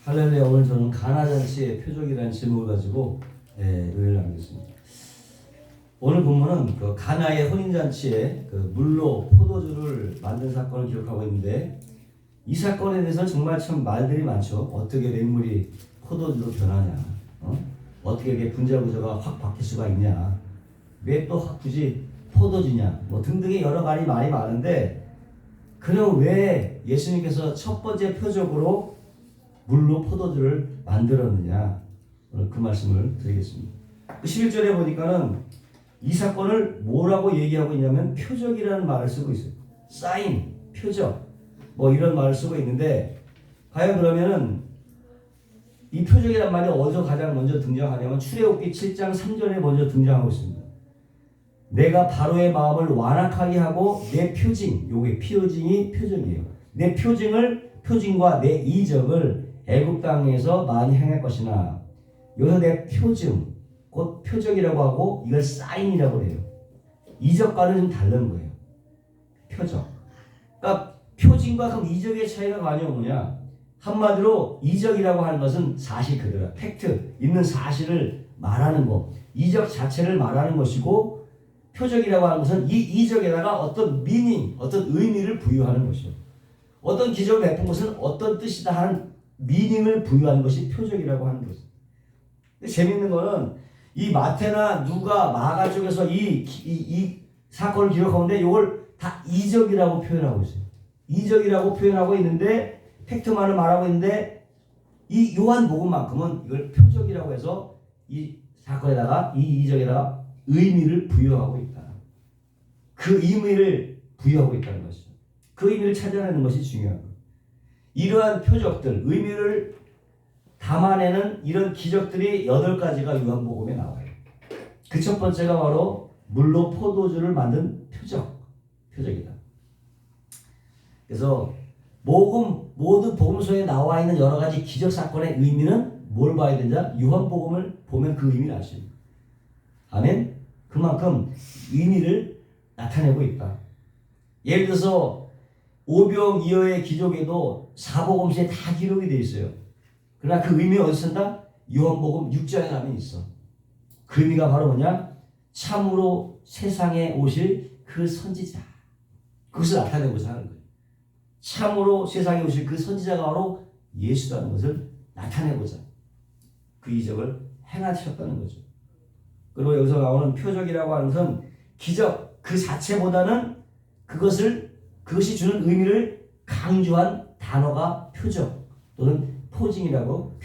할렐루야. 오늘 저는 가나잔치의 표적이라는 제목을 가지고 은혜를 나누겠습니다. 오늘 본문은 그 가나의 혼인잔치에 그 물로 포도주를 만든 사건을 기록하고 있는데, 이 사건에 대해서는 정말 참 말들이 많죠. 어떻게 맹물이 포도주로 변하냐, 어떻게 이렇게 분자 구조가 확 바뀔 수가 있냐, 왜 또 굳이 포도주냐, 뭐 등등의 여러 가지 말이 많은데, 그럼 왜 예수님께서 첫 번째 표적으로 물로 포도주를 만들었느냐, 오늘 그 말씀을 드리겠습니다. 11절에 보니까는 이 사건을 뭐라고 얘기하고 있냐면 표적이라는 말을 쓰고 있어요. 사인, 표적, 뭐 이런 말을 쓰고 있는데, 과연 그러면은 이 표적이란 말이 어디서 가장 먼저 등장하냐면 출애굽기 7장 3절에 먼저 등장하고 있습니다. 내가 바로의 마음을 완악하게 하고 내 표징, 요게 표징이 표적이에요. 내 표징과 내 이적을 애굽 땅에서 많이 행할 것이나, 여기서 내 표징, 곧 표적이라고 하고 이걸 사인이라고 해요. 이적과는 좀 다른 거예요. 표적. 그러니까 표징과 그럼 이적의 차이가 많이 뭐냐? 한마디로 이적이라고 하는 것은 사실 그대로, 팩트, 있는 사실을 말하는 거, 이적 자체를 말하는 것이고, 표적이라고 하는 것은 이 이적에다가 어떤 미닝, 어떤 의미를 부여하는 것이요. 어떤 기적을 베푼 것은 어떤 뜻이다 하는 미닝을 부여하는 것이 표적이라고 하는 것입니다. 재밌는 거는 이 마태나 누가 마가 쪽에서 이 사건을 기록하는데 이걸 다 이적이라고 표현하고 있어요. 이적이라고 표현하고 있는데, 팩트만을 말하고 있는데, 이 요한복음만큼은 이걸 표적이라고 해서 이 사건에다가, 이 이적에다가 의미를 부여하고 있다. 그 의미를 부여하고 있다는 것이죠. 그 의미를 찾아내는 것이 중요한 거예요. 이러한 표적들, 의미를 담아내는 이런 기적들이 8가지가 요한복음에 나와요. 그 첫 번째가 바로 물로 포도주를 만든 표적이다. 그래서 모든 복음서에 나와 있는 여러 가지 기적 사건의 의미는 뭘 봐야 되냐? 요한복음을 보면 그 의미를 알 수 있습니다. 아멘? 그만큼 의미를 나타내고 있다. 예를 들어서 오병이어의 기적에도 사복음서에 다 기록이 되어 있어요. 그러나 그 의미 어디서 쓴다? 요한복음 6장에 가면 있어. 그 의미가 바로 뭐냐? 참으로 세상에 오실 그 선지자. 그것을 나타내고자 하는 거예요. 참으로 세상에 오실 그 선지자가 바로 예수라는 것을 나타내고자 그 이적을 행하셨다는 거죠. 그리고 여기서 나오는 표적이라고 하는 것은 기적 그 자체보다는 그것이 주는 의미를 강조한 단어가 표적 또는 표징이라고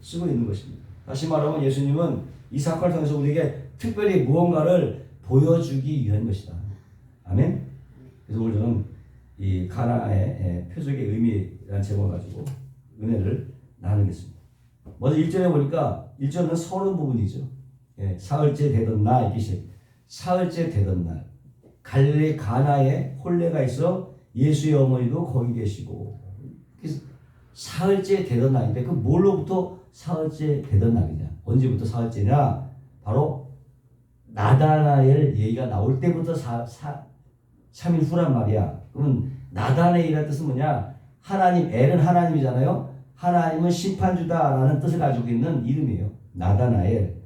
쓰고 있는 것입니다. 다시 말하면 예수님은 이 사건을 통해서 우리에게 특별히 무언가를 보여주기 위한 것이다. 아멘. 그래서 오늘 저는 이 가나의 표적의 의미라는 제목을 가지고 은혜를 나누겠습니다. 먼저 1절에 보니까 1절은 서론 부분이죠. 사흘째 되던 날, 이렇게 시작. 사흘째 되던 날, 갈릴리 가나에 혼례가 있어 예수의 어머니도 거기 계시고. 그래서 사흘째 되던 날인데, 그 뭘로부터 사흘째 되던 날이냐? 언제부터 사흘째냐? 바로 나다나엘 얘기가 나올 때부터 3일 후란 말이야. 그러면 나다나엘이라는 뜻은 뭐냐? 하나님, 엘은 하나님이잖아요. 하나님은 심판주다라는 뜻을 가지고 있는 이름이에요. 나다나엘.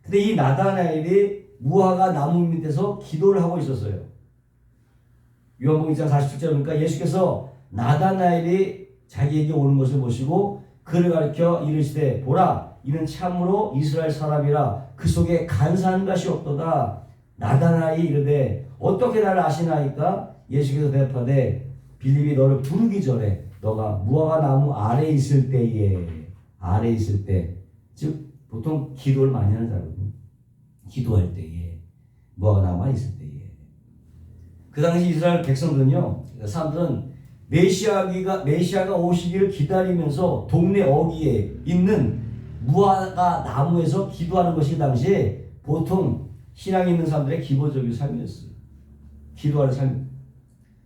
근데 이 나다나엘이 무화과 나무 밑에서 기도를 하고 있었어요. 요한복음 2장 47절에 보니까 예수께서 나다나엘이 자기에게 오는 것을 보시고 그를 가리켜 이르시되, 보라, 이는 참으로 이스라엘 사람이라 그 속에 간사한 것이 없도다. 나다나엘이 이르되 어떻게 나를 아시나이까? 예수께서 대답하되, 빌립이 너를 부르기 전에 너가 무화과 나무 아래 있을 때, 즉 보통 기도를 많이 하는 자거든요. 기도할 때에, 무화과 나무가 있을 때에. 그 당시 이스라엘 백성들은요, 사람들은 메시아가 오시기를 기다리면서 동네 어귀에 있는 무화과 나무에서 기도하는 것이 당시에 보통 신앙이 있는 사람들의 기본적인 삶이었어요. 기도하는 삶.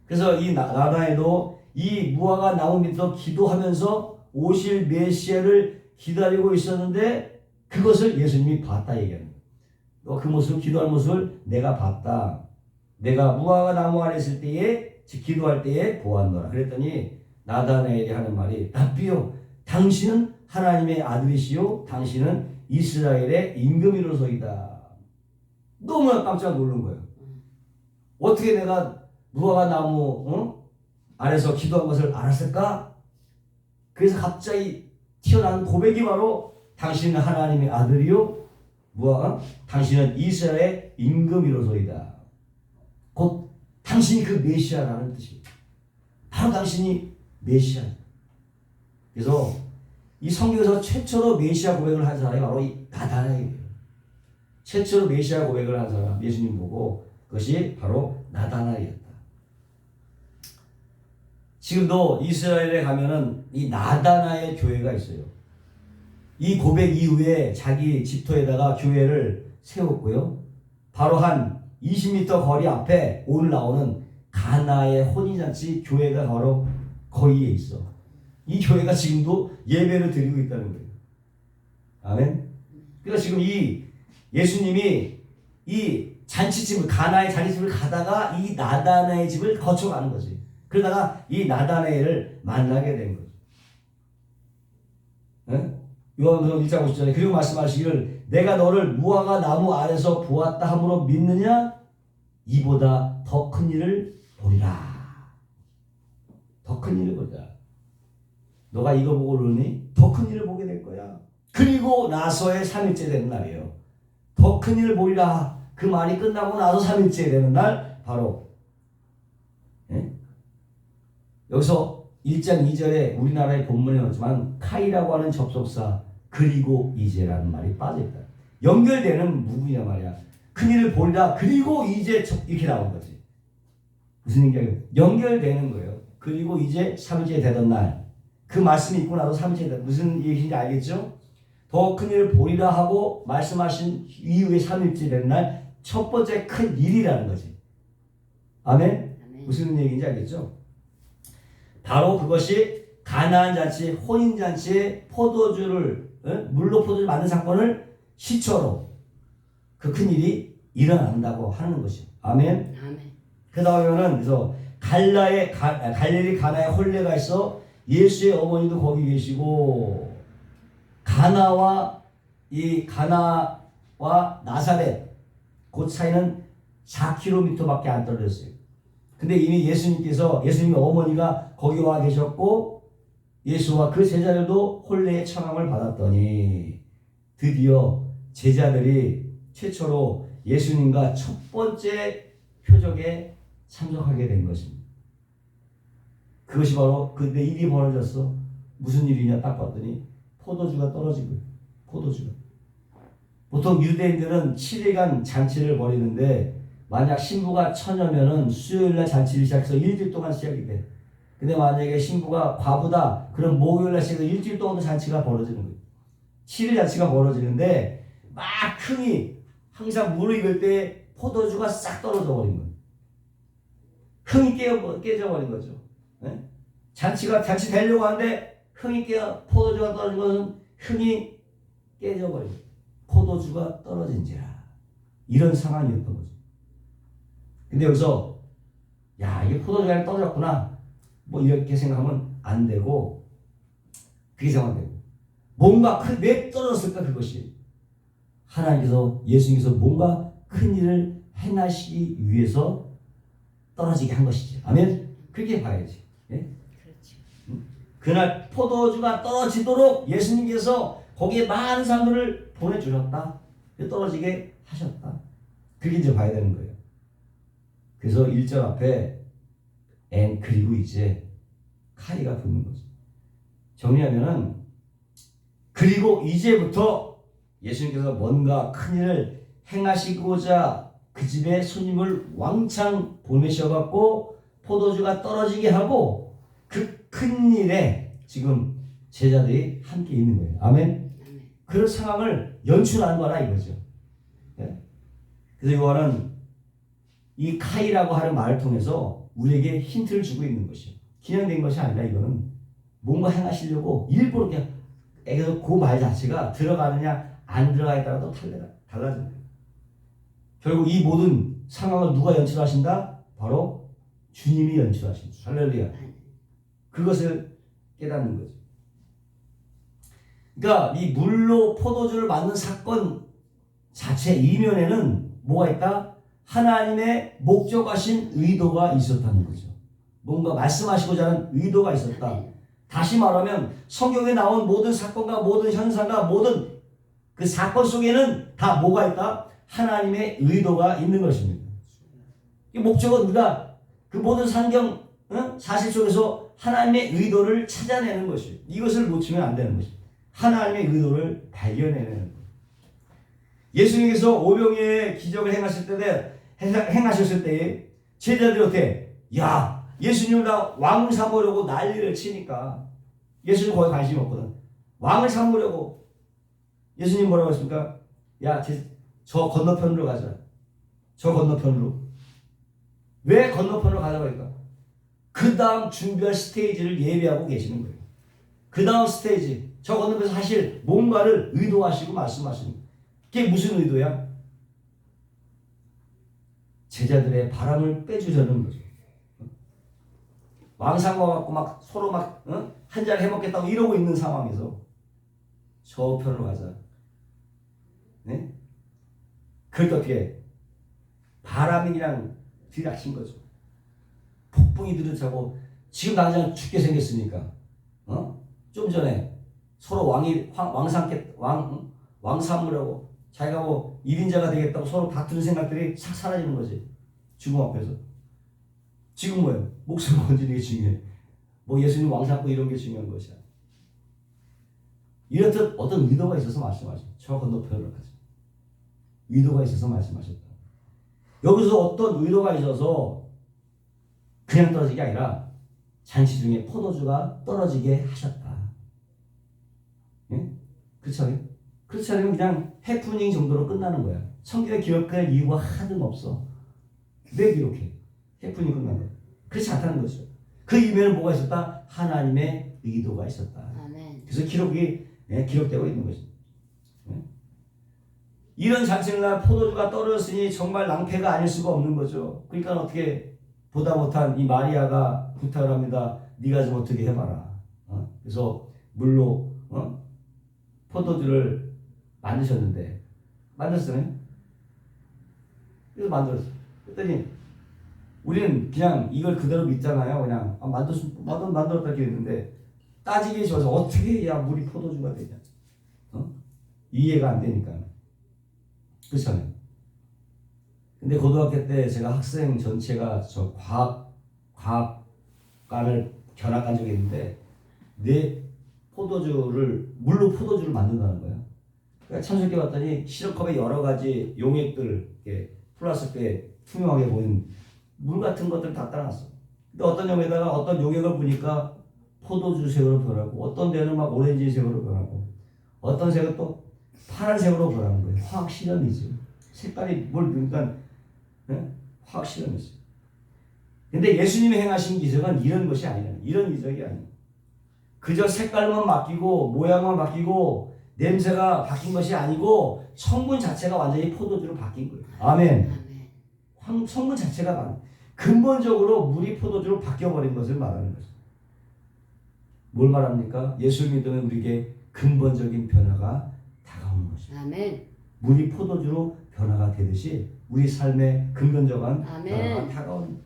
그래서 이 나다나엘도 이 무화과 나무 밑에서 기도하면서 오실 메시아를 기다리고 있었는데, 그것을 예수님이 봤다 얘기합니다. 그 모습을, 기도하는 모습을 내가 봤다. 내가 무화과 나무 아래 있을 때에, 즉 기도할 때에 보았노라. 그랬더니 나다나엘이 하는 말이, 라삐요, 당신은 하나님의 아들이시요 당신은 이스라엘의 임금이로소이다. 너무나 깜짝 놀란 거예요. 어떻게 내가 무화과 나무 아래서 기도한 것을 알았을까? 그래서 갑자기 튀어나온 고백이 바로 당신은 하나님의 아들이요 당신은 이스라엘의 임금이로소이다. 곧 당신이 그 메시아라는 뜻입니다. 바로 당신이 메시아. 그래서 이 성경에서 최초로 메시아 고백을 한 사람이 바로 이 나다나엘이에요. 최초로 메시아 고백을 한 사람, 예수님 보고 그것이 바로 나다나엘이었다. 지금도 이스라엘에 가면은 이 나다나엘 교회가 있어요. 이 고백 이후에 자기 집터에다가 교회를 세웠고요. 바로 한 20m 거리 앞에 오늘 나오는 가나의 혼인잔치 교회가 바로 거기에 있어. 이 교회가 지금도 예배를 드리고 있다는 거예요. 아멘. 그러니까 지금 이 예수님이 이 잔치집을 가나의 잔치집을 가다가 이 나다나의 집을 거쳐가는 거지. 그러다가 이 나다나엘을 만나게 된 거죠. 네? 요한복음 1장 50절에 그리고 말씀하시기를 내가 너를 무화과 나무 아래서 보았다 함으로 믿느냐? 이보다 더 큰 일을 보리라. 더 큰 일을 보리라. 너가 이거 보고 그러니 더 큰 일을 보게 될 거야. 그리고 나서의 3일째 되는 날이에요. 더 큰 일을 보리라. 그 말이 끝나고 나서 3일째 되는 날 바로 여기서 1장 2절에 우리나라의 본문에 나오지만 카이라고 하는 접속사 그리고 이제라는 말이 빠져있다. 연결되는 부분이란 말이야. 큰일을 보리라 그리고 이제 이렇게 나온 거지. 무슨 얘기예요? 연결되는 거예요. 그리고 이제 3일째 되던 날 그 말씀이 있고 나서 3일째 되던 무슨 얘기인지 알겠죠? 더 큰일을 보리라 하고 말씀하신 이후에 3일째 되는 날 첫 번째 큰 일이라는 거지. 아멘? 무슨 얘기인지 알겠죠? 바로 그것이 가나안 잔치, 혼인 잔치의 포도주를 물로 포도주를 만든 사건을 시초로 그 큰 일이 일어난다고 하는 것이요. 아멘. 그 다음에는 그래서 갈릴리 가나에 혼례가 있어 예수의 어머니도 거기 계시고 가나와 나사렛 그 차이는 4km밖에 안 떨어졌어요. 근데 이미 예수님의 어머니가 거기 와 계셨고 예수와 그 제자들도 혼례의 청함을 받았더니 드디어 제자들이 최초로 예수님과 첫 번째 표적에 참석하게 된 것입니다. 그것이 바로 그때 일이 벌어졌어. 무슨 일이냐 딱 봤더니 포도주가 떨어지고 포도주가. 보통 유대인들은 7일간 잔치를 벌이는데 만약 신부가 처녀면은 수요일날 잔치를 시작해서 일주일 동안 시작이 돼. 근데 만약에 신부가 과부다, 그럼 목요일날 시작해서 일주일 동안도 잔치가 벌어지는 거예요. 7일 잔치가 벌어지는데 막 흥이 항상 무르익을 때 포도주가 싹 떨어져 버린 거예요. 흥이 깨져버린 거죠. 네? 잔치 되려고 하는데 포도주가 떨어진 것은 흥이 깨져버린 거예요. 포도주가 떨어진지라. 이런 상황이었던 거죠. 근데 여기서 이게 포도주가 떨어졌구나 뭐 이렇게 생각하면 안 되고 그게 생각되고 뭔가 왜 떨어졌을까 그것이 하나님께서 예수님께서 뭔가 큰 일을 행하시기 위해서 떨어지게 한 것이죠. 아멘. 그렇게 봐야지. 예? 그렇죠. 그날 포도주가 떨어지도록 예수님께서 거기에 많은 사람들을 보내주셨다. 떨어지게 하셨다. 그렇게 이제 봐야 되는 거예요. 그래서 1절 앞에 그리고 이제 카이가 붙는 거죠. 정리하면은 그리고 이제부터 예수님께서 뭔가 큰 일을 행하시고자 그 집에 손님을 왕창 보내셔갖고 포도주가 떨어지게 하고 그 큰 일에 지금 제자들이 함께 있는 거예요. 아멘. 그런 상황을 연출한 거라 이거죠. 네? 그래서 요한은 이 카이라고 하는 말을 통해서 우리에게 힌트를 주고 있는 것이요. 그냥 된 것이 아니라 이거는 뭔가 행하시려고 일부러 그냥 그 말 자체가 들어가느냐 안 들어가에 따라 또 달라집니다. 결국 이 모든 상황을 누가 연출하신다? 바로 주님이 연출하신다. 할렐루야. 그것을 깨닫는 거죠. 그러니까 이 물로 포도주를 만든 사건 자체 이면에는 뭐가 있다? 하나님의 목적하신 의도가 있었다는 거죠. 뭔가 말씀하시고자 하는 의도가 있었다. 다시 말하면 성경에 나온 모든 사건과 모든 현상과 모든 그 사건 속에는 다 뭐가 있다? 하나님의 의도가 있는 것입니다. 이 목적은 우리가 그 모든 상경 사실 속에서 하나님의 의도를 찾아내는 것이에요. 이것을 놓치면 안 되는 것입니다. 하나님의 의도를 발견해내는 거예요. 예수님께서 오병이의 기적을 행하셨을 때에 제자들이 어떻게? 야, 예수님을 다 왕을 삼으려고 난리를 치니까 예수님 거기 관심이 없거든. 왕을 삼으려고 예수님 뭐라고 했습니까? 야, 저 건너편으로 가자. 저 건너편으로. 왜 건너편으로 가자고 할까? 그 다음 준비할 스테이지를 예비하고 계시는 거예요. 그 다음 스테이지. 저 건너편에서 사실 뭔가를 의도하시고 말씀하시는 거예요. 그게 무슨 의도야? 제자들의 바람을 빼주려는 거죠. 왕상과 갖고 막 서로 막 한잔 해먹겠다고 이러고 있는 상황에서 저 편으로 가자. 네? 그럴 때 어떻게 바람이 그냥 들이닥친 거죠. 폭풍이 들이차고 지금 당장 죽게 생겼으니까 좀 전에 서로 왕 삼으려고 자기가 뭐 1인자가 되겠다고 서로 다투는 생각들이 싹 사라지는 거지. 죽음 앞에서. 지금 뭐예요? 목숨 건지는 게 중요해. 뭐 예수님 왕 삼고 이런 게 중요한 것이야. 이렇듯 어떤 의도가 있어서 말씀하셨죠. 저 건너편으로 가자. 의도가 있어서 말씀하셨다. 여기서 어떤 의도가 있어서 그냥 떨어지는 게 아니라 잔치 중에 포도주가 떨어지게 하셨다. 예? 그렇지 않아요? 그렇지 않으면 그냥 해프닝 정도로 끝나는 거야. 성경에 기록할 이유가 하등 없어. 왜 기록해? 해프닝 끝난 거야. 그렇지 않다는 거죠. 그 이면에 뭐가 있었다? 하나님의 의도가 있었다. 아멘. 그래서 기록되고 있는 거죠. 이런 잔치날 포도주가 떨어졌으니 정말 낭패가 아닐 수가 없는 거죠. 그러니까 어떻게 보다 못한 이 마리아가 부탁을 합니다. 네가 좀 어떻게 해봐라. 그래서 물로 포도주를 만드셨는데 만들었어요. 그래서 만들었어요. 그랬더니 우리는 그냥 이걸 그대로 믿잖아요. 그냥 만들었다 이렇게 했는데 따지기 좋아서 어떻게 해야 물이 포도주가 되냐. 이해가 안 되니까. 그렇잖아요. 근데 고등학교 때 제가 학생 전체가 저 과학관을 견학 간 적이 있는데 물로 포도주를 만든다는 거야. 그러니까 참석해 봤더니 시럽컵에 여러 가지 용액들 이렇게 플라스틱에 투명하게 보이는 물 같은 것들 다 따놨어. 근데 어떤 용에다가 어떤 용액을 부니까 포도주색으로 변하고 어떤 데는 막 오렌지색으로 변하고 어떤 색은 또 파란색으로 변하는 거예요. 화학 실험이지. 색깔이 뭘 그러니까 화학 실험이지. 근데 예수님이 행하신 기적은 이런 것이 아니라 이런 기적이 아니에요. 그저 색깔만 바뀌고 모양만 바뀌고 냄새가 바뀐 것이 아니고 성분 자체가 완전히 포도주로 바뀐 거예요. 아멘. 성분 자체가 근본적으로 물이 포도주로 바뀌어버린 것을 말하는 거죠. 뭘 말합니까? 예수 믿으면 우리에게 근본적인 변화가 다가오는 것입니다. 아멘. 물이 포도주로 변화가 되듯이 우리 삶의 근본적인 변화가 다가오는 거예요.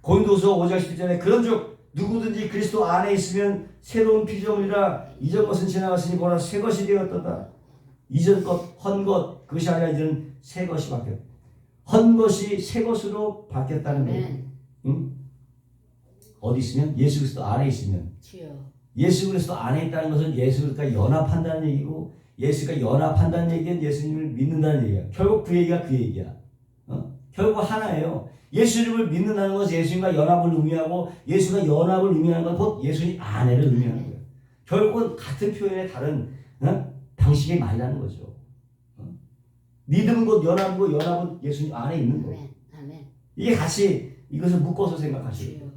고린도후서 5장 10절에 그런즉 누구든지 그리스도 안에 있으면 새로운 피조물이라 이전 것은 지나갔으니 보라 새 것이 되었도다. 이전 것, 헌 것 그것이 아니라 이제는 새 것이 바뀌었다. 헌 것이 새 것으로 바뀌었다는 거예요. 응? 어디 있으면? 예수 그리스도 안에 있으면. 예수 그리스도 안에 있다는 것은 예수 그리스도가 연합한다는 얘기고 예수가 연합한다는 얘기는 예수님을 믿는다는 얘기야. 결국 그 얘기가 그 얘기야. 결국 하나예요. 예수님을 믿는다는 것은 예수님과 연합을 의미하고 예수가 연합을 의미하는 건 곧 예수님 안에를 의미하는 거예요. 결국은 같은 표현의 다른 방식이 많이 나는 거죠. 믿음은 곧 연합이고 연합은 예수님 안에 있는 거예요. 이게 같이 이것을 묶어서 생각하시는 거예요.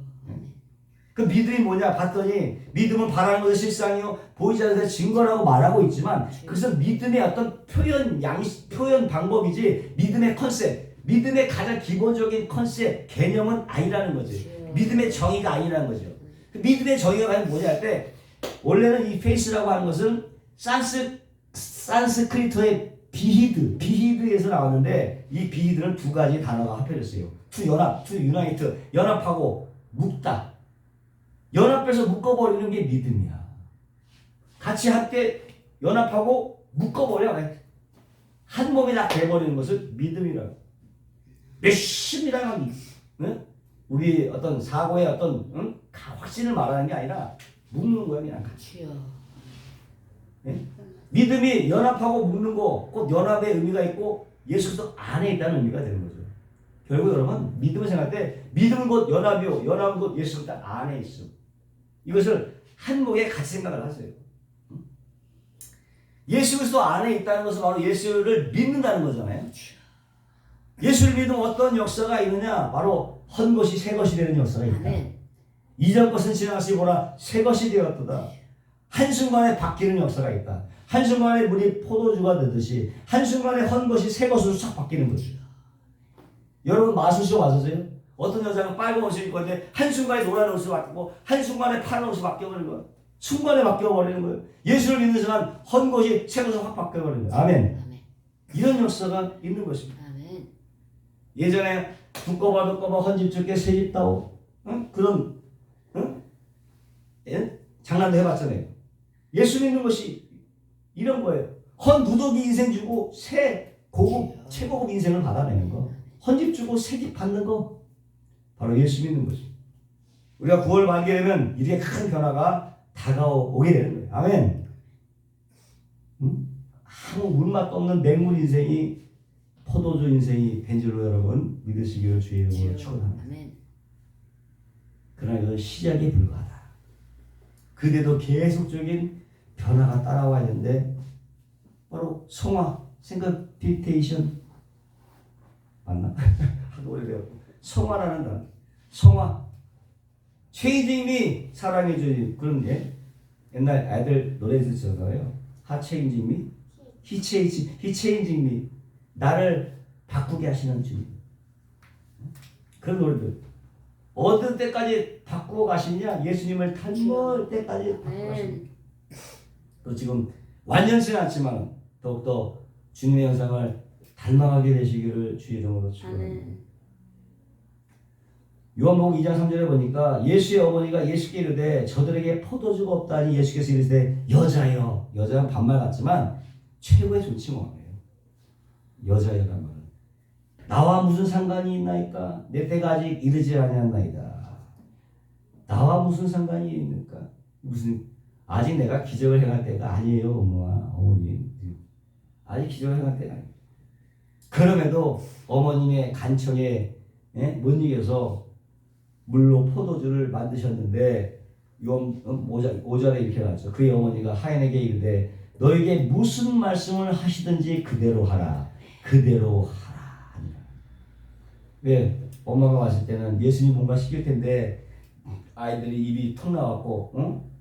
그 믿음이 뭐냐 봤더니 믿음은 바라는 것의 실상이요 보이지 않는 것의 증거라고 말하고 있지만 그것은 믿음의 어떤 표현 방법이지 믿음의 컨셉, 믿음의 가장 기본적인 컨셉, 개념은 아니라는 거죠. 믿음의 정의가 아니라는 거죠. 믿음의 정의가 과연 뭐냐 할 때 원래는 이 페이스라고 하는 것은 산스크리트의 비히드에서 나왔는데 이 비히드는 두 가지 단어가 합해졌어요. 투 유나이트, 연합하고 묶다. 연합해서 묶어버리는 게 믿음이야. 같이 함께 연합하고 묶어버려. 한 몸이 다 돼버리는 것을 믿음이라고. 열심히라는 우리 어떤 사고의 어떤 확신을 말하는 게 아니라 묶는 거야 그냥 같이. 네? 믿음이 연합하고 묶는 거 꼭 연합의 의미가 있고 예수 그리스도 안에 있다는 의미가 되는 거죠. 결국 여러분 믿음을 생각할 때 믿음은 곧 연합이요 연합은 곧 예수 그리스도 안에 있어. 이것을 한목에 같이 생각을 하세요. 예수 그리스도 안에 있다는 것은 바로 예수를 믿는다는 거잖아요. 예수를 믿으면 어떤 역사가 있느냐? 바로 헌 것이 새 것이 되는 역사가 있다. 이전 것은 지나갔으니 보라 새 것이 되었도다. 한순간에 바뀌는 역사가 있다. 한순간에 물이 포도주가 되듯이 한순간에 헌 것이 새 것으로 싹 바뀌는 거죠. 여러분 마술쇼 와서세요? 어떤 여자가 빨간 옷을 입고 있는데 한순간에 노란 옷으로 바뀌고 한순간에 파란 옷으로 바뀌어버리는 거예요. 순간에 바뀌어버리는 거예요. 예수를 믿는 순간 헌 것이 새 것으로 확 바뀌어버리는 거예요. 아멘. 이런 역사가 있는 것입니다. 예전에 두꺼봐 헌집 줄게 새집 따오 그런 장난도 해봤잖아요. 예수 믿는 것이 이런 거예요. 헌 누더기 인생 주고 새 고급 최고급 인생을 받아내는 거. 헌집 주고 새집 받는 거 바로 예수 믿는 거죠. 우리가 9월 말게 되면 이렇게 큰 변화가 다가오게 되는 거예요. 아멘. 아무 물맛도 없는 맹물 인생이 포도주 인생이 된 줄로 여러분 믿으시기를 주의 이름으로 축원합니다. 그러나 이건 시작에 불과하다. 그대도 계속적인 변화가 따라와야 되는데 바로 성화, 생각피테이션 맞나? 하도 오래되었고 성화라는 단어. 성화. 체인징미 사랑해 주니 그런 옛날 아이들 노래 듣잖아요. 하체인징미, 히체인징미 나를 바꾸게 하시는 주님. 그런 노래들. 어느 때까지 바꾸어 가시냐? 예수님을 닮을 때까지 바꾸어 가십니다. 또 지금 완전치는 않지만 더욱더 주님의 형상을 닮아가게 되시기를 주의 이름으로 축원합니다. 요한복음 2장 3절에 보니까 예수의 어머니가 예수께 이르되 저들에게 포도주가 없다니 예수께서 이르시되 여자여. 여자는 반말 같지만 최고의 존칭어예요. 여자여란 말은 나와 무슨 상관이 있나이까? 내 때가 아직 이르지 아니하나이다. 나와 무슨 상관이 있는가? 무슨 아직 내가 기적을 행할 때가 아니에요, 어머니. 아직 기적을 행할 때가 아니에요. 그럼에도 어머님의 간청에 못 이겨서 물로 포도주를 만드셨는데 5절에 이렇게 나왔죠. 그의 어머니가 하인에게 이르되 너에게 무슨 말씀을 하시든지 그대로 하라. 그대로 하라. 왜? 엄마가 왔을 때는 예수님 뭔가 시킬 텐데 아이들이 입이 턱 나왔고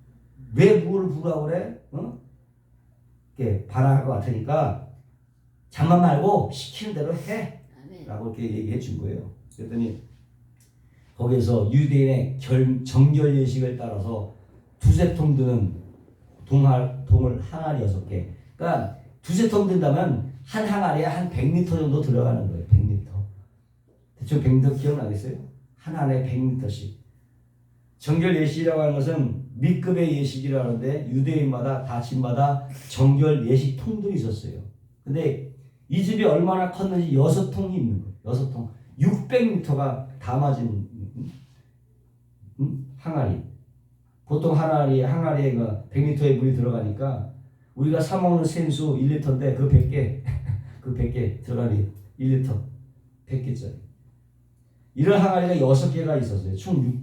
왜 물을 부으라고 그래? 이렇게 반항할 것 같으니까 잠만 말고 시키는 대로 해. 라고 이렇게 얘기해 준 거예요. 그랬더니 거기에서 유대인의 정결 예식을 따라서 두세 통 드는 동을 항아리 6개. 그러니까 두세 통 든다면 한 항아리에 한 100리터 정도 들어가는 거예요. 100리터. 대충 100리터 기억나겠어요? 한 안에 100리터씩. 정결 예식이라고 하는 것은 밑급의 예식이라고 하는데 유대인마다 다 집마다 정결 예식 통들이 있었어요. 근데 이 집이 얼마나 컸는지 6통이 있는 거예요. 6통. 600리터가 담아진 항아리. 보통 항아리에 100리터의 물이 들어가니까 우리가 사 먹는 생수 1리터인데 그 100개 들어가니 1리터 100개짜리. 이런 항아리가 6개가 있었어요. 총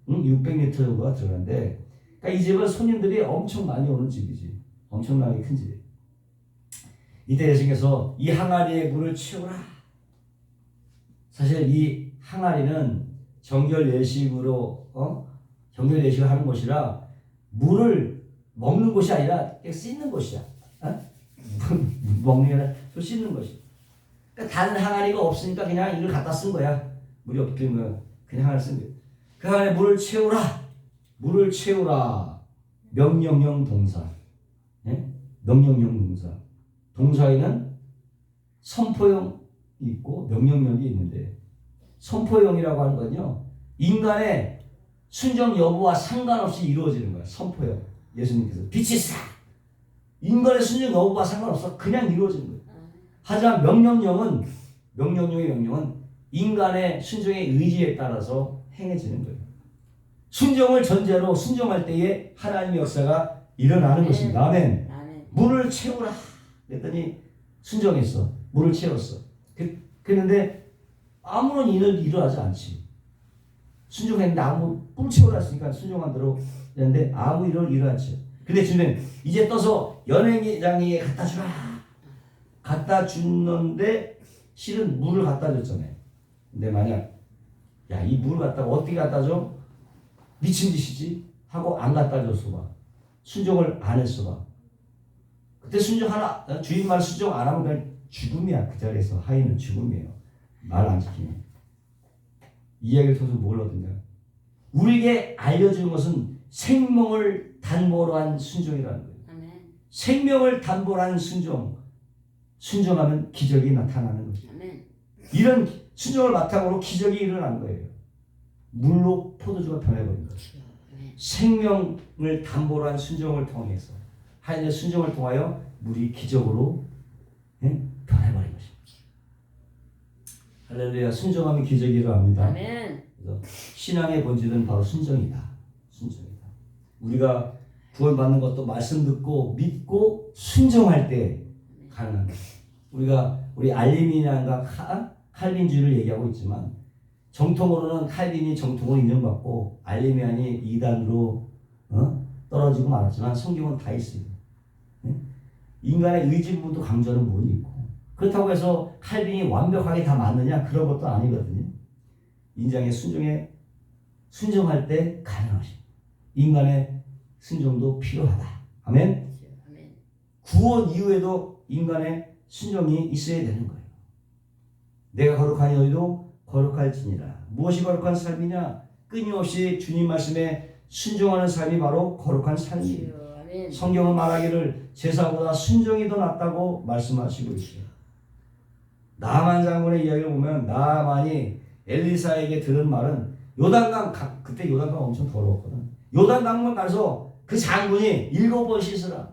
600리터 정도가 들어가는데 그러니까 이 집은 손님들이 엄청 많이 오는 집이지. 엄청나게 큰 집이에요. 이때 예수님께서 이 항아리에 물을 채우라. 사실 이 항아리는 정결 예식으로 정결 예식을 하는 곳이라 물을 먹는 곳이 아니라 씻는 곳이야. 먹는 게 아니라 씻는 곳이. 그러니까 다른 항아리가 없으니까 그냥 이걸 갖다 쓴 거야. 물이 없으면 그냥 항아리 쓴 거야. 그 안에 물을 채우라. 물을 채우라. 명령형 동사. 예? 명령형 동사. 동사에는 선포형이 있고 명령형이 있는데 선포형이라고 하는 건요. 인간의 순종 여부와 상관없이 이루어지는 거예요. 선포형. 예수님께서 빛이 싹 인간의 순종 여부와 상관없어 그냥 이루어지는 거예요. 하지만 명령형의 명령은 인간의 순종의 의지에 따라서 행해지는 거예요. 순종을 전제로 순종할 때에 하나님의 역사가 일어나는 것입니다. 아멘. 물을 채우라 그랬더니 순종했어. 물을 채웠어. 그랬는데 아무런 일을 일어나지 않지. 순종했는데 물 채우라 했으니까 순종한 대로 했는데 아무 일을 일어나지. 근데 주님 이제 떠서 연회장에 갖다 주라. 갖다 줬는데 실은 물을 갖다 줬잖아요. 근데 만약 야 이 물을 갖다가 어떻게 갖다 줘? 미친 짓이지 하고 안 갖다 줬어 봐. 순종을 안 했어 봐. 그때 주인 말 순종 안 하면 그냥 죽음이야. 그 자리에서 하인은 죽음이에요. 말 안 지키면. 이 이야기를 통해서 뭘 얻느냐? 우리에게 알려주는 것은 생명을 담보로 한 순종이라는 거예요. 아멘. 생명을 담보로 한 순종하면 기적이 나타나는 거죠. 아멘. 이런 순종을 바탕으로 기적이 일어난 거예요. 물로 포도주가 변해버린 거죠. 생명을 담보로 한 순종을 통해서 하나님의 순종을 통하여 물이 기적으로 변해버린 것입니다. 할렐루야. 순종하면 기적이 일어납니다. 아멘. 그래서 신앙의 본질은 바로 순종이다. 순종이다. 우리가 구원받는 것도 말씀 듣고 믿고 순종할 때 가능한 거예요. 우리 알리민이란가 칼빈주의를 얘기하고 있지만 정통으로는 칼빈이 정통을 인정받고 알리미안이 이단으로 떨어지고 말았지만 성경은 다 있어요. 인간의 의지 부분도 강조하는 부분이 있고 그렇다고 해서 칼빈이 완벽하게 다 맞느냐 그런 것도 아니거든요. 인장의 순종할 때 가능하십니다. 인간의 순종도 필요하다. 아멘. 구원 이후에도 인간의 순종이 있어야 되는 거예요. 내가 거룩하니 너희도 거룩할지니라. 무엇이 거룩한 삶이냐? 끊임없이 주님 말씀에 순종하는 삶이 바로 거룩한 삶이에요. 성경은 말하기를 제사보다 순종이 더 낫다고 말씀하시고 있어요. 나만 장군의 이야기를 보면 나만이 엘리사에게 들은 말은 요단강 그때 요단강 엄청 더러웠거든. 요단강만 가서 그 장군이 7번 씻으라.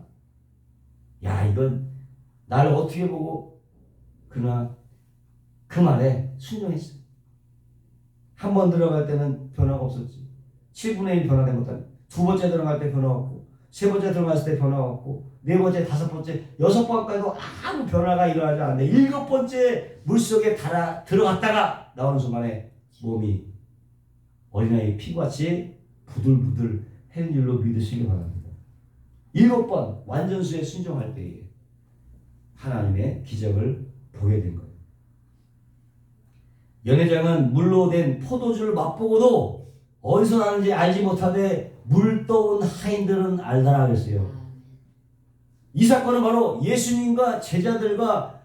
야 이건 나를 어떻게 보고 그러나 그 말에 순종했어. 한 번 들어갈 때는 변화가 없었지. 7분의 1 변화된 것도 아니고 두 번째 들어갈 때 변화가 없고 세 번째 들어갔을 때 변화가 없고 네 번째, 다섯 번째, 여섯 번까지도 아무 변화가 일어나지 않는데 일곱 번째 물속에 들어갔다가 나오는 순간에 몸이 어린아이 피부같이 부들부들 해는 줄로 믿으시기 바랍니다. 7번 완전수에 순종할 때에 하나님의 기적을 보게 된 거예요. 연회장은 물로 된 포도주를 맛보고도 어디서 나는지 알지 못하되 물떠온 하인들은 알더라 그랬어요. 이 사건은 바로 예수님과 제자들과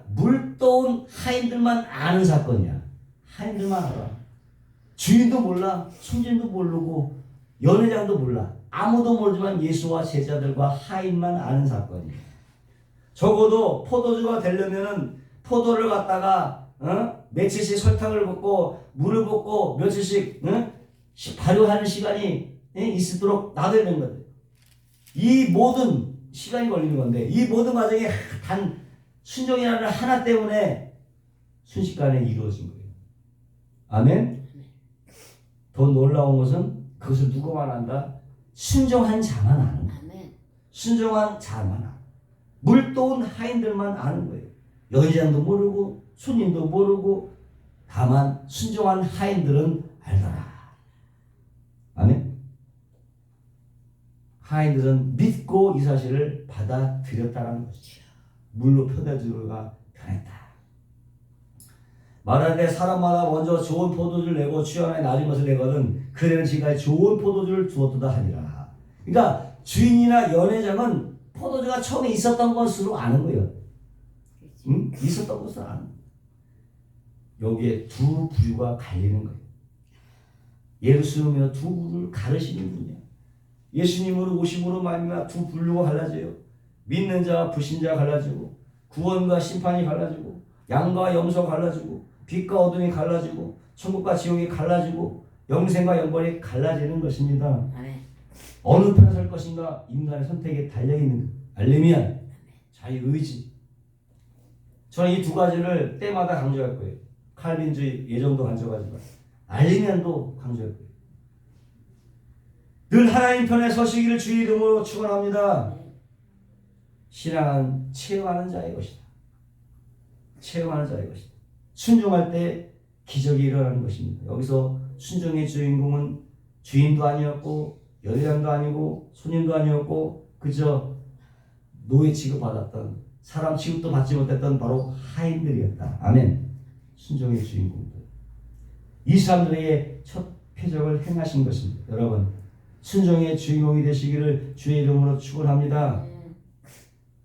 물떠온 하인들만 아는 사건이야. 하인들만 알아. 주인도 몰라, 손님도 모르고 연회장도 몰라. 아무도 모르지만 예수와 제자들과 하인만 아는 사건이에요. 적어도 포도주가 되려면은 포도를 갖다가 며칠씩 설탕을 붓고 물을 붓고 며칠씩 발효하는 시간이 있도록 놔둬야 되는 거예요. 이 모든 시간이 걸리는 건데 이 모든 과정이 단 순종이라는 하나 때문에 순식간에 이루어진 거예요. 아멘. 더 놀라운 것은 그것을 누구만 안다? 순종한 자만 아는 거예요. 순종한 자만 아는. 물떠온 하인들만 아는 거예요. 여의장도 모르고 손님도 모르고 다만 순종한 하인들은 알더라. 아멘. 하인들은 믿고 이 사실을 받아들였다는 것이죠. 물로 포도주가 변했다. 말하는데 사람마다 먼저 좋은 포도주를 내고 취하나에 낮은 것을 내거든 그대는 지금까지 좋은 포도주를 두었도다 하니라. 그러니까 주인이나 연회장은 포도주가 처음에 있었던 것으로 아는 거예요. 응? 있었던 것을 아는 거예요. 여기에 두 부류가 갈리는 거예요. 예루살렘에서 두 부류를 가르시는 분이에요. 예수님으로 오심으로 말미암아 두 분류가 갈라져요. 믿는 자와 불신자가 갈라지고 구원과 심판이 갈라지고 양과 염소가 갈라지고 빛과 어둠이 갈라지고 천국과 지옥이 갈라지고 영생과 영벌이 갈라지는 것입니다. 아멘. 어느 편에 설 것인가 인간의 선택에 달려있는 알레미안 자유의지. 저는 이 두 가지를 때마다 강조할 거예요. 칼빈주의 예정도 강조하지만 알레미안도 강조할 거예요. 늘 하나님 편에 서시기를 주의 이름으로 축원합니다. 신앙은 체험하는 자의 것이다. 체험하는 자의 것이다. 순종할 때 기적이 일어나는 것입니다. 여기서 순종의 주인공은 주인도 아니었고 여리장도 아니고 손님도 아니었고 그저 노예 취급받았던 사람 취급도 받지 못했던 바로 하인들이었다. 아멘. 순종의 주인공들. 이 사람들에게 첫 표적을 행하신 것입니다. 여러분 순종의 주인공이 되시기를 주의 이름으로 축원합니다.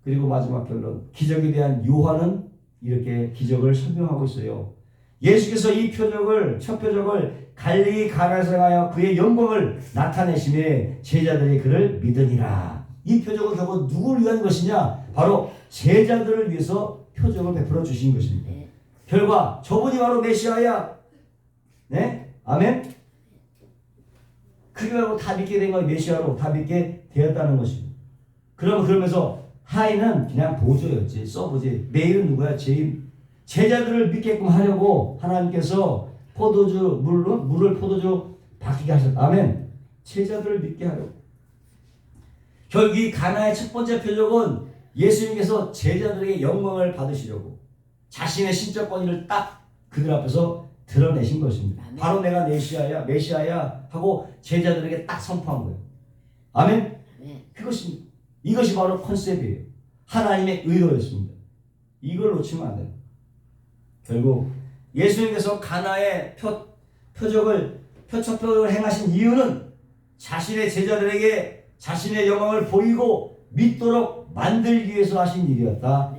그리고 마지막 결론 기적에 대한 요한은 이렇게 기적을 설명하고 있어요. 예수께서 이 표적을 첫 표적을 갈릴리 가나에서 행하여 그의 영광을 나타내심에 제자들이 그를 믿으니라. 이 표적은 결국 누구를 위한 것이냐? 바로 제자들을 위해서 표적을 베풀어 주신 것입니다. 결과 저분이 바로 메시아야. 네? 아멘. 그리고 다 믿게 된 건 메시아로 다 믿게 되었다는 것입니다. 그러면서 하인은 그냥 보조였지, 서브지. 메인은 누구야? 제자들을 믿게끔 하려고 하나님께서 물을 포도주 바뀌게 하셨다. 아멘. 제자들을 믿게 하려고. 결국 이 가나의 첫 번째 표적은 예수님께서 제자들에게 영광을 받으시려고 자신의 신적 권위를 딱 그들 앞에서 드러내신 것입니다. 아멘. 바로 내가 메시아야 하고 제자들에게 딱 선포한 거예요. 아멘. 그것입니다. 이것이 바로 컨셉이에요. 하나님의 의도였습니다. 이걸 놓치면 안 돼요. 결국 예수님께서 가나의 첫 표적을 행하신 이유는 자신의 제자들에게 자신의 영광을 보이고 믿도록 만들기 위해서 하신 일이었다.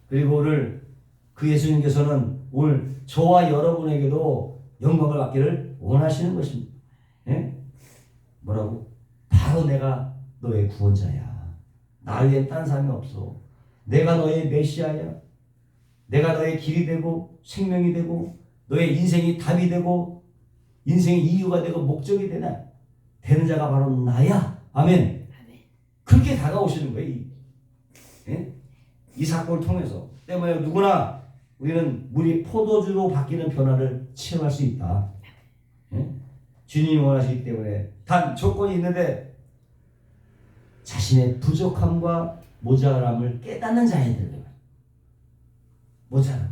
그리고 오늘 그 예수님께서는 오늘 저와 여러분에게도 영광을 받기를 원하시는 것입니다. 예? 뭐라고? 바로 내가 너의 구원자야. 나 외엔 딴 사람이 없어. 내가 너의 메시아야. 내가 너의 길이 되고 생명이 되고 너의 인생이 답이 되고 인생의 이유가 되고 목적이 되는 자가 바로 나야. 아멘. 그렇게 다가오시는 거예요. 이 사건을 통해서. 때문에 누구나 우리는 물이 포도주로 바뀌는 변화를 체험할 수 있다. 주님이 원하시기 때문에 단 조건이 있는데 자신의 부족함과 모자람을 깨닫는 자애들. 모자람.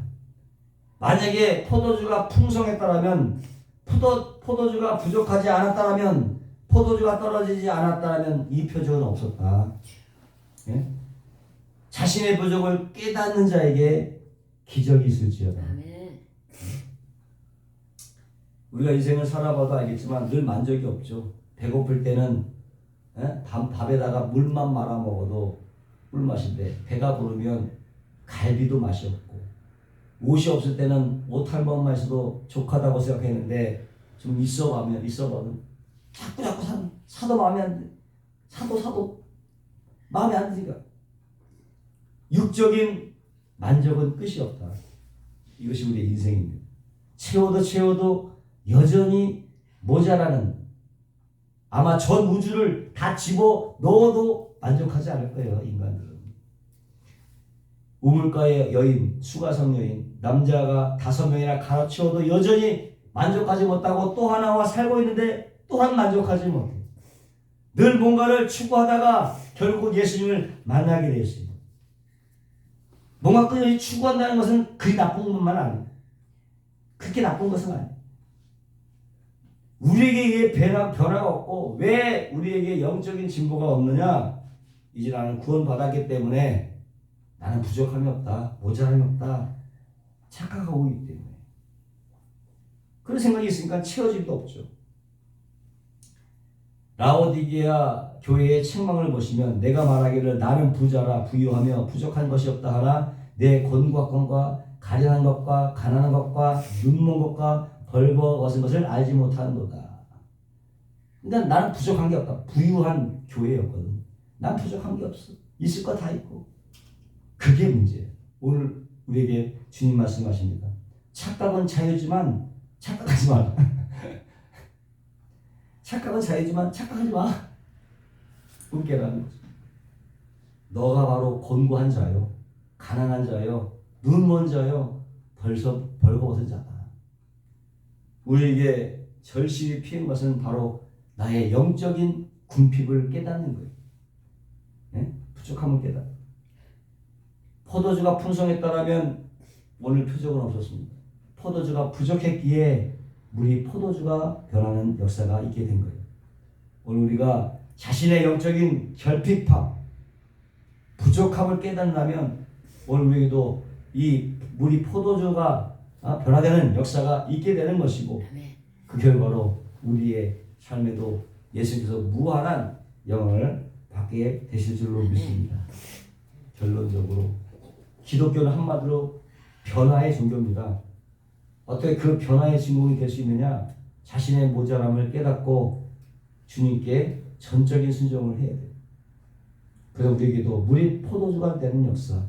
만약에 포도주가 풍성했다면 포도주가 부족하지 않았다면 포도주가 떨어지지 않았다면 이 표적은 없었다. 예? 자신의 부족을 깨닫는 자에게 기적이 있을지어다. 우리가 인생을 살아봐도 알겠지만 늘 만족이 없죠. 배고플 때는 밥에다가 물만 말아 먹어도 꿀맛인데 배가 부르면 갈비도 맛이 없고 옷이 없을 때는 옷 한 번만 있어도 족하다고 생각했는데 좀 있어봐도 자꾸 사도 마음에 안 돼. 사도 마음에 안 드니까 육적인 만족은 끝이 없다. 이것이 우리의 인생입니다. 채워도 여전히 모자라는 아마 전 우주를 다 집어 넣어도 만족하지 않을 거예요. 인간들은. 우물가의 여인, 수가성 여인, 남자가 5명이나 갈아치워도 여전히 만족하지 못하고 또 하나와 살고 있는데 또한 만족하지 못해. 늘 뭔가를 추구하다가 결국 예수님을 만나게 되었습니다. 뭔가 끊임없이 추구한다는 것은 그리 나쁜 것만 아니에요. 그렇게 나쁜 것은 아니에요. 우리에게 변화가 없고 왜 우리에게 영적인 진보가 없느냐? 이제 나는 구원받았기 때문에 나는 부족함이 없다. 모자람이 없다. 착각하고 있기 때문에. 그런 생각이 있으니까 채워짐도 없죠. 라오디게아 교회의 책망을 보시면 내가 말하기를 나는 부자라 부유하며 부족한 것이 없다 하나 내 곤곽과 가련한 것과 가난한 것과 눈먼 것과 벌거벗은 것을 알지 못하는도다. 그러니까 나는 부족한 게 없다. 부유한 교회였거든. 난 부족한 게 없어. 있을 거 다 있고. 그게 문제예요. 오늘 우리에게 주님 말씀하십니다. 착각은 자유지만 착각하지 마라. 착각은 자유지만 착각하지 마. 꿈깨라는 거죠. 너가 바로 곤고한 자요, 가난한 자요, 눈먼 자요, 벌거벗은 자다. 우리에게 절실히 필요한 것은 바로 나의 영적인 궁핍을 깨닫는 거예요. 네? 부족함을 깨닫. 포도주가 풍성했다라면 오늘 표적은 없었습니다. 포도주가 부족했기에 물이 포도주가 변하는 역사가 있게 된 거예요. 오늘 우리가 자신의 영적인 결핍함, 부족함을 깨닫는다면 오늘 우리에게도 이 물이 포도주가 변화되는 역사가 있게 되는 것이고, 그 결과로 우리의 삶에도 예수님께서 무한한 영광을 받게 되실 줄로 믿습니다. 결론적으로 기독교는 한마디로 변화의 종교입니다. 어떻게 그 변화의 주인공이 될 수 있느냐? 자신의 모자람을 깨닫고 주님께 전적인 순종을 해야 돼요. 그래서 우리에게도 물이 포도주가 되는 역사,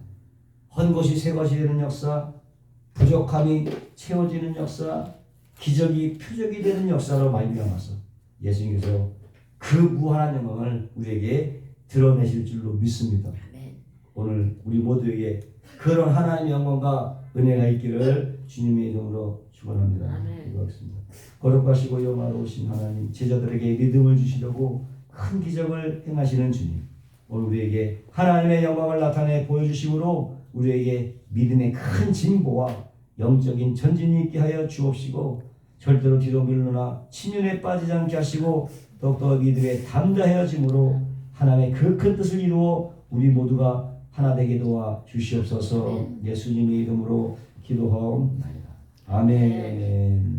헌 것이 새 것이 되는 역사, 부족함이 채워지는 역사, 기적이 표적이 되는 역사로 말미암아서 예수님께서 그 무한한 영광을 우리에게 드러내실 줄로 믿습니다. 오늘 우리 모두에게 그런 하나님의 영광과 은혜가 있기를 주님의 이름으로 축원합니다. 기도하겠습니다. 거룩하시고 영화로우신 하나님, 제자들에게 믿음을 주시려고 큰 기적을 행하시는 주님, 오늘 우리에게 하나님의 영광을 나타내 보여주심으로 우리에게 믿음의 큰 진보와 영적인 전진이 있게 하여 주옵시고, 절대로 뒤로 밀러나 침륜에 빠지지 않게 하시고, 더욱더 믿음에 담대하여짐으로 하나님의 그 큰 뜻을 이루어 우리 모두가 하나 되게 도와 주시옵소서. 예수님의 이름으로 기도하옵나이다. 아멘.